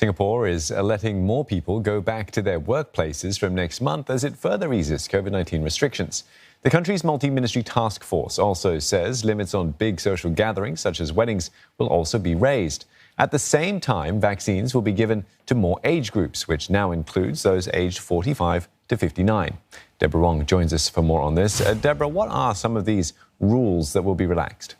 Singapore is letting more people go back to their workplaces from next month as it further eases COVID-19 restrictions. The country's multi-ministry task force also says limits on big social gatherings, such as weddings, will also be raised. At the same time, vaccines will be given to more age groups, which now includes those aged 45 to 59. Deborah Wong joins us for more on this. Deborah, what are some of these rules that will be relaxed?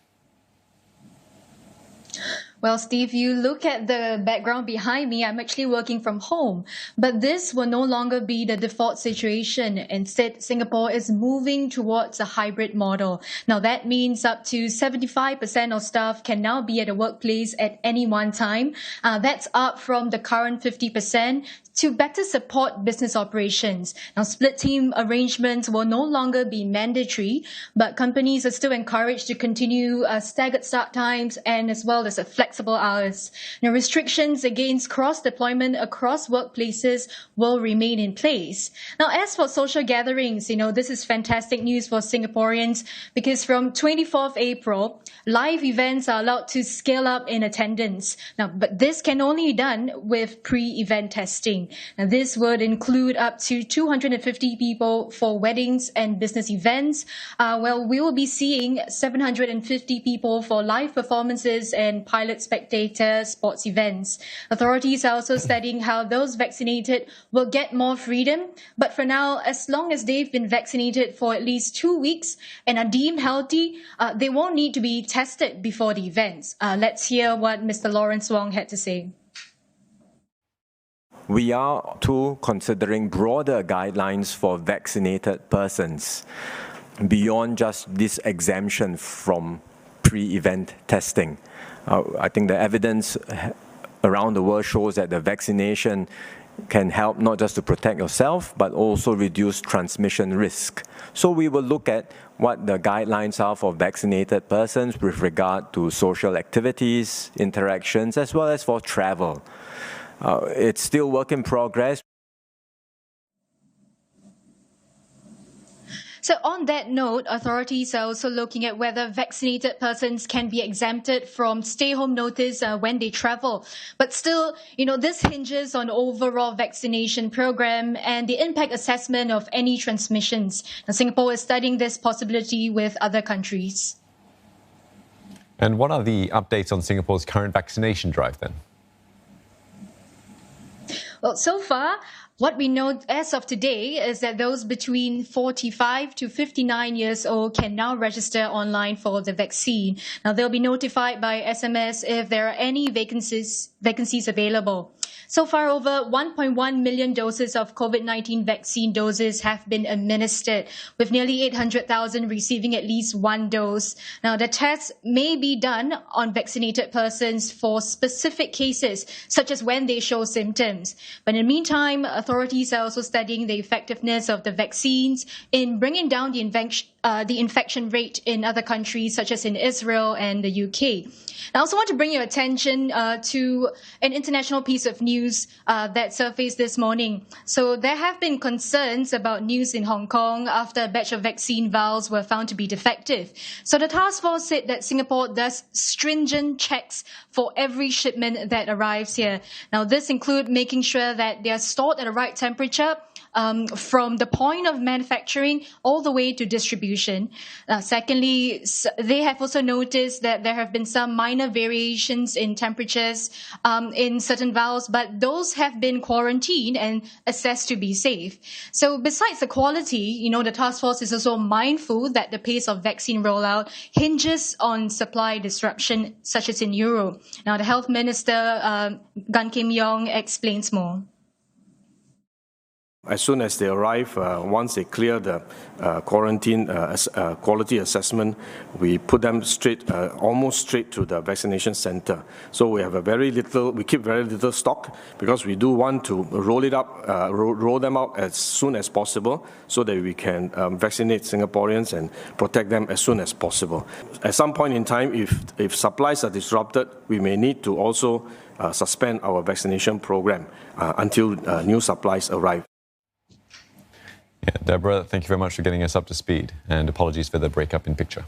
Well, Steve, you look at the background behind me, I'm actually working from home. But this will no longer be the default situation. Instead, Singapore is moving towards a hybrid model. Now, that means up to 75% of staff can now be at a workplace at any one time. That's up from the current 50%. To better support business operations. Now, split team arrangements will no longer be mandatory, but companies are still encouraged to continue staggered start times and as well as flexible hours. Now, restrictions against cross-deployment across workplaces will remain in place. Now, as for social gatherings, this is fantastic news for Singaporeans because from 24th April, live events are allowed to scale up in attendance. Now, but this can only be done with pre-event testing. Now, this would include up to 250 people for weddings and business events. We will be seeing 750 people for live performances and pilot spectator sports events. Authorities are also studying how those vaccinated will get more freedom. But for now, as long as they've been vaccinated for at least 2 weeks and are deemed healthy, they won't need to be tested before the events. Let's hear what Mr. Lawrence Wong had to say. We are too considering broader guidelines for vaccinated persons beyond just this exemption from pre-event testing. I think the evidence around the world shows that the vaccination can help not just to protect yourself, but also reduce transmission risk. So we will look at what the guidelines are for vaccinated persons with regard to social activities, interactions, as well as for travel. It's still work in progress. So on that note, authorities are also looking at whether vaccinated persons can be exempted from stay-home notice when they travel. But still, this hinges on overall vaccination program and the impact assessment of any transmissions. Now, Singapore is studying this possibility with other countries. And what are the updates on Singapore's current vaccination drive then? Well, so far, what we know as of today is that those between 45 to 59 years old can now register online for the vaccine. Now, they'll be notified by SMS if there are any vacancies available. So far, over 1.1 million doses of COVID-19 vaccine doses have been administered, with nearly 800,000 receiving at least one dose. Now, the tests may be done on vaccinated persons for specific cases, such as when they show symptoms. But in the meantime, authorities are also studying the effectiveness of the vaccines in bringing down the infection rate in other countries, such as in Israel and the UK. I also want to bring your attention to an international piece of news that surfaced this morning. So there have been concerns about news in Hong Kong after a batch of vaccine vials were found to be defective. So the task force said that Singapore does stringent checks for every shipment that arrives here. Now, this includes making sure that they are stored at the right temperature, from the point of manufacturing all the way to distribution. Secondly, they have also noticed that there have been some minor variations in temperatures in certain vials, but those have been quarantined and assessed to be safe. So besides the quality, the task force is also mindful that the pace of vaccine rollout hinges on supply disruption, such as in Europe. Now, the Health Minister, Gan Kim Yong, explains more. As soon as they arrive, once they clear the quarantine quality assessment, we put them almost straight to the vaccination center. So we have we keep very little stock because we do want to roll them out as soon as possible so that we can vaccinate Singaporeans and protect them as soon as possible. At some point in time, if supplies are disrupted, we may need to also suspend our vaccination program until new supplies arrive. Yeah, Deborah, thank you very much for getting us up to speed, and apologies for the breakup in picture.